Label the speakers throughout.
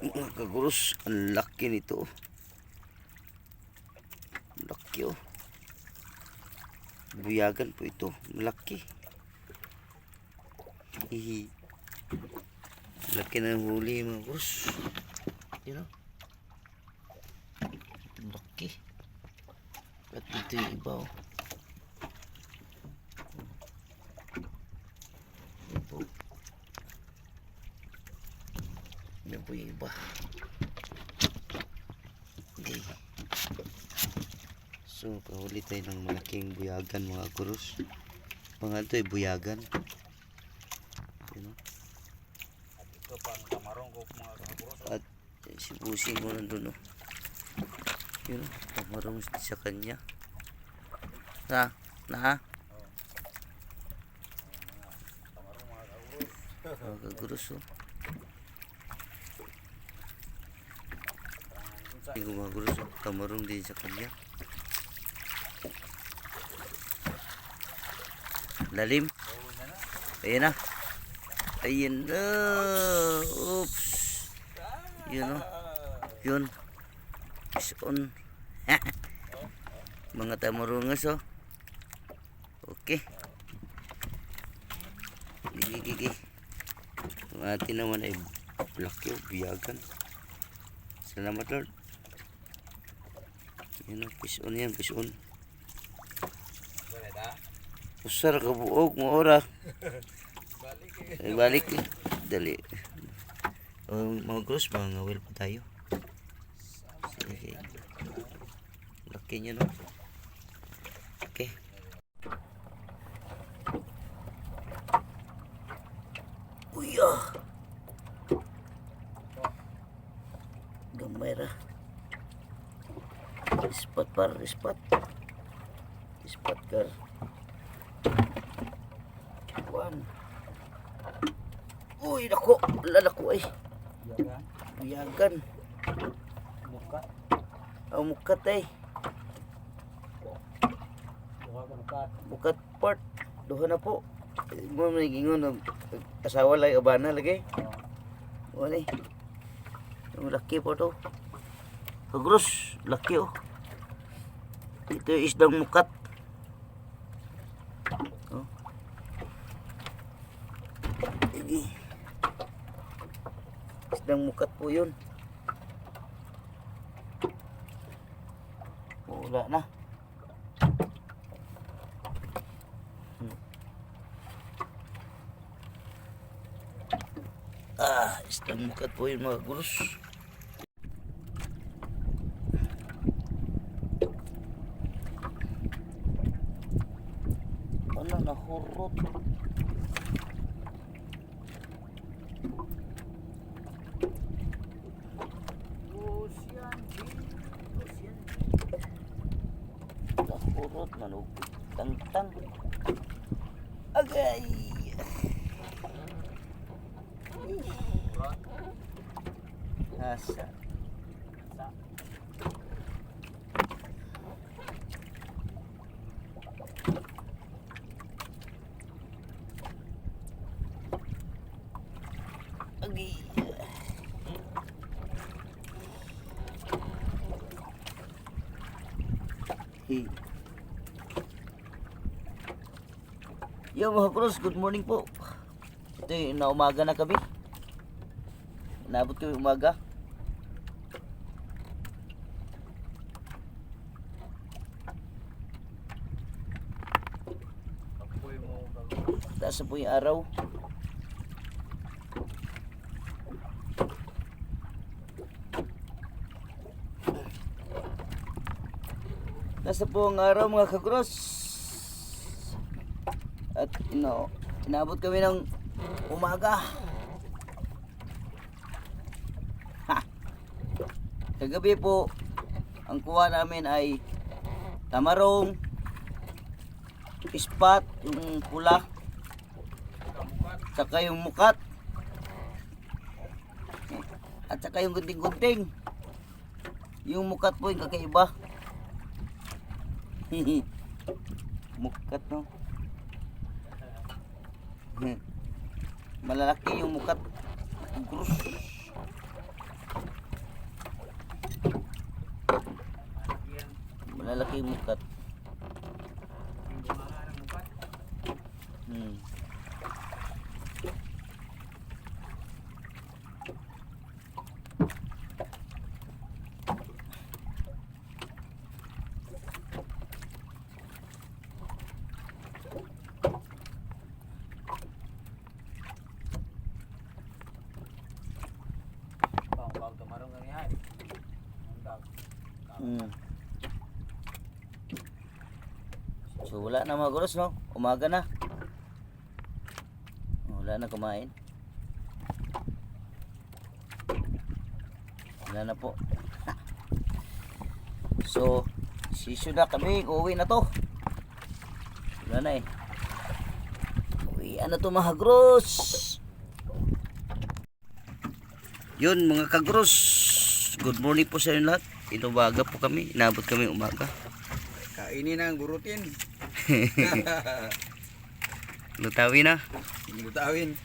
Speaker 1: Mga kaguros, ang laki nito. Laki oh. Buyagan po ito. Malaki. Hihi. Laki ng huli mga kaguros. You know? Laki. At ito yung iba oh. Yan po yung iba. Okay. So, kahuli tayo ng malaking buyagan mga kurus. Mga ito ay buyagan. You know?
Speaker 2: Ito pang tamarong ko mga kurus.
Speaker 1: At si Busing mo nandun. Oh. You know, tamarong sa kanya. Na?
Speaker 2: Tamarong mga kurus.
Speaker 1: Mga kurus oh. Hindi ko mga kurus oh. Tamarong din sa kanya. Lalim. Ayan na. Ayan na. Oops. Yun o. Yun. Is on. Mga tamarungas o. Okay. Gigi. Ang atin naman ay laki o biyagan. Salamat Lord. Yun o. Fish on yan. Fish on. Usar ka buog mo ora. Balik eh. Dali. Mga gross, mga ngawil pa tayo. Sige. Laki niya no. Okay. Uya. Gamay ra. Ispat par, ispat. Ispat kar. Kuan. Uy, nako, lalako ay. Biyagan.
Speaker 2: Mukat.
Speaker 1: Ang mukat ay. Mukat part. Duha na po. Mo nagingon asawa lagi abana lagi. Wala. Ang laki po to. Kagros, laki oh. Ito yung isdang mukat. Oh. Isdang mukat po yun. Wala na. Isdang mukat po yun mga guros. Ano nahurot. Nahurot manug tang-tang. Agay. Asa. Agi. Yo mga bros, good morning po. Ito yung naumaga na kami. Inabot kami umaga. Taas na po yung araw. Taas na po ang araw mga kagros. At inabot kami ng umaga. Kagabi po ang kuha namin ay tamarong, ispat, yung pula, saka yung mukat, at saka yung gunting-gunting. Yung mukat po yung kakaiba. Mukat no. Malalaki yung mukat. Gross. Malalaki yung mukat.
Speaker 2: Yung bunga ng upat.
Speaker 1: Hmm.
Speaker 2: Pang tamarong kang yan. Ang
Speaker 1: Hmm. So wala na mga guros, no? Umaga na. Wala na kumain. Wala na po. So, sisyo na kami. Uuwi na to. Wala na eh. Uwian na to mga guros. Yun mga kagros. Good morning po sa inyo lahat. Inumaga po kami. Inabot kami umaga.
Speaker 2: kainin ang burutin.
Speaker 1: Lutawi na.
Speaker 2: Lutawin.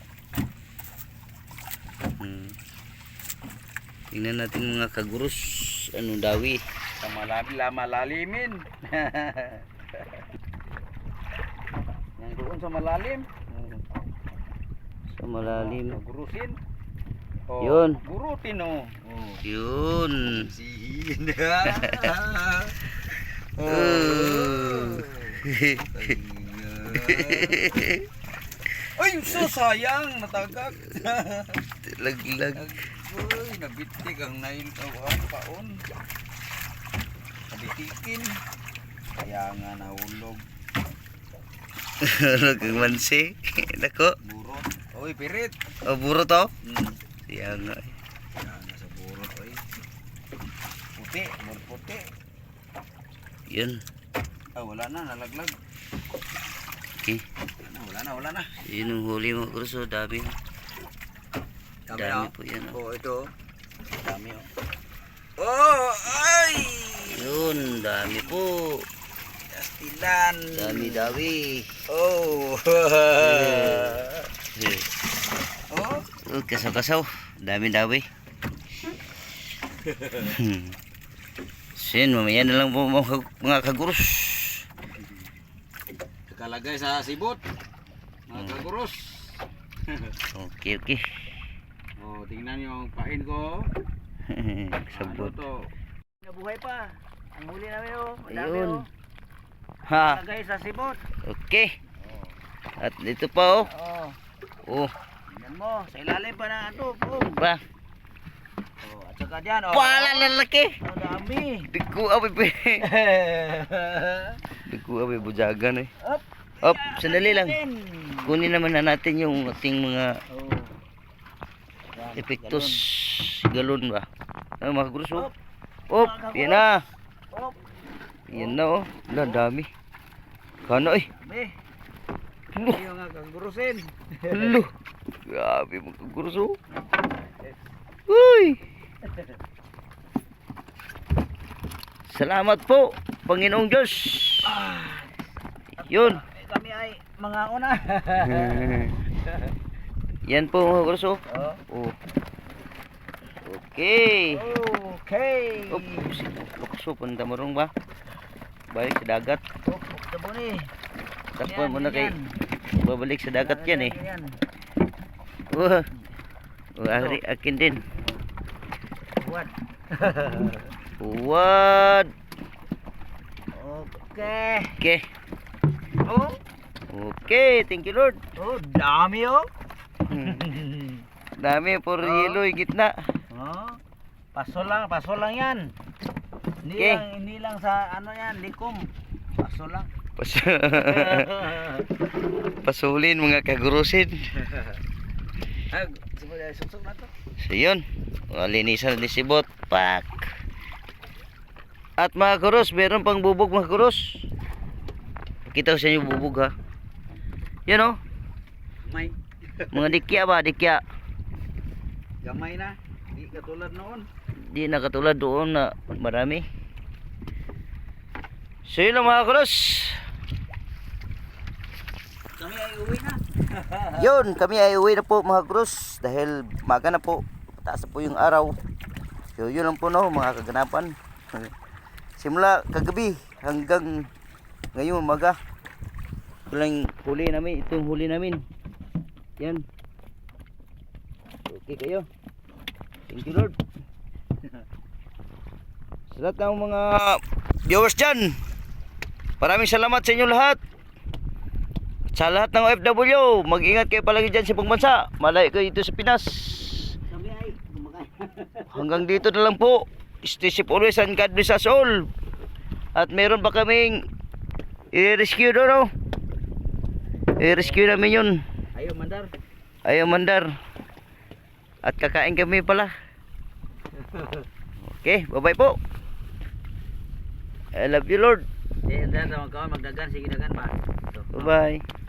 Speaker 1: Tingnan natin mga kaguros. Anong dawi?
Speaker 2: Sa malalimin. Yang doon sa malalim.
Speaker 1: Sa malalim.
Speaker 2: Gurusin.
Speaker 1: Yun.
Speaker 2: Gurutin oh.
Speaker 1: Yun.
Speaker 2: Sihin. Ay, so sayang natagak.
Speaker 1: Laglag.
Speaker 2: Uy, nabitik ang nail ang paon. Nabitikin. Kaya nga nahulog.
Speaker 1: Nagmansi. Nako.
Speaker 2: Burot. Uy, pirit.
Speaker 1: Oh, buro to?
Speaker 2: Hmm.
Speaker 1: Siya nga.
Speaker 2: Kaya nga sa burot. Uy. Puti. Puti.
Speaker 1: Yun.
Speaker 2: Ah, wala na. Nalaglag.
Speaker 1: Okay.
Speaker 2: Wala na.
Speaker 1: Yun ang huli mga kaguros. Oh, dami. Dami po yan. Oh.
Speaker 2: Oh, ito. Dami oh. Oh, ay!
Speaker 1: Yun, dami po.
Speaker 2: Kastilan.
Speaker 1: Dami dawi.
Speaker 2: Oh. Oh.
Speaker 1: Oh, kasaw-kasaw. Dami dawi. So yun, mamaya na lang po mga kaguros.
Speaker 2: Nakalagay sa sibot. Mga kaguros.
Speaker 1: Okay, okay.
Speaker 2: Oh, tingnan niyo ang pain ko.
Speaker 1: Sabot.
Speaker 2: Ano to? Nabuhay pa. Ang huli namin oh.
Speaker 1: Ayun. Ha.
Speaker 2: Nakalagay sa sibot.
Speaker 1: Okay. At dito pa oh.
Speaker 2: Oh.
Speaker 1: Oh.
Speaker 2: Tingnan mo, sa ilalim pa na ito. Oh.
Speaker 1: Ba.
Speaker 2: Oh, at saka diyan oh.
Speaker 1: Pala lalaki.
Speaker 2: Ang dami.
Speaker 1: Diku abi pe. Diku abi bujagan eh.
Speaker 2: Up.
Speaker 1: Op, sandali lang. Kunin naman na natin yung ating mga
Speaker 2: Oh. Yan,
Speaker 1: epektos galon ba. Ah, mga kaguros oh.
Speaker 2: Op.
Speaker 1: Op, yan na.
Speaker 2: Op.
Speaker 1: Yan na oh. Wala, dami. Kano eh.
Speaker 2: Be.
Speaker 1: Lo.
Speaker 2: Yung nga kagurusin.
Speaker 1: Lo. Grabe mga kaguros oh. Uy. Salamat po, Panginoong Diyos. Yun.
Speaker 2: Kami ay mga una.
Speaker 1: Yan po mga kaguros oh.
Speaker 2: Oh.
Speaker 1: Oh. Okay.
Speaker 2: Okay.
Speaker 1: Op, lukso punta mo ron ba? Balik sa dagat.
Speaker 2: Op, tabo ni.
Speaker 1: Takpan mo na kay babalik sa dagat yan eh.
Speaker 2: Yan.
Speaker 1: Wah. Ari akin din.
Speaker 2: What?
Speaker 1: What?
Speaker 2: Okay.
Speaker 1: Okay.
Speaker 2: Oh.
Speaker 1: Okay, thank you Lord.
Speaker 2: Oh, dami oh.
Speaker 1: Dami for yellow yung gitna.
Speaker 2: Oh. Paso lang yan. Hindi
Speaker 1: Okay.
Speaker 2: hindi lang sa ano yan, likom. Paso lang.
Speaker 1: Pasulin mga kagurusin.
Speaker 2: Susok na to.
Speaker 1: So yun, linisan ni Sibot. Pak. At mga kurus, meron pang bubog mga kurus. Kita ko sa inyo bubog ha. Yan o,
Speaker 2: May
Speaker 1: mga dikya ba, dikya.
Speaker 2: gamay na. Di katulad noon.
Speaker 1: Di na katulad doon na marami. So yun lang mga kurus.
Speaker 2: Kami ay uwi na.
Speaker 1: Yun, kami ay uwi na po mga kurus. Dahil maga na po, taas na po yung araw. So yun lang po no, mga kaganapan. Simula kagabi hanggang ngayong umaga. Ito lang huli namin. Itong huli namin. Yan. Okay kayo. Thank you Lord. Sa lahat ng mga viewers dyan, maraming salamat sa inyo lahat. Sa lahat ng OFW, mag-ingat kayo palagi dyan sa ibang bansa. Malayo kayo dito sa Pinas. Hanggang dito na lang po. Stay safe always and God bless us all. At meron pa kaming i-rescue doon, no? I-rescue namin yun. Ayaw mandar. At kakain kami pala. Okay, bye-bye po. I love you Lord.
Speaker 2: Eh, magdagan, sige dagan pa.
Speaker 1: Bye-bye.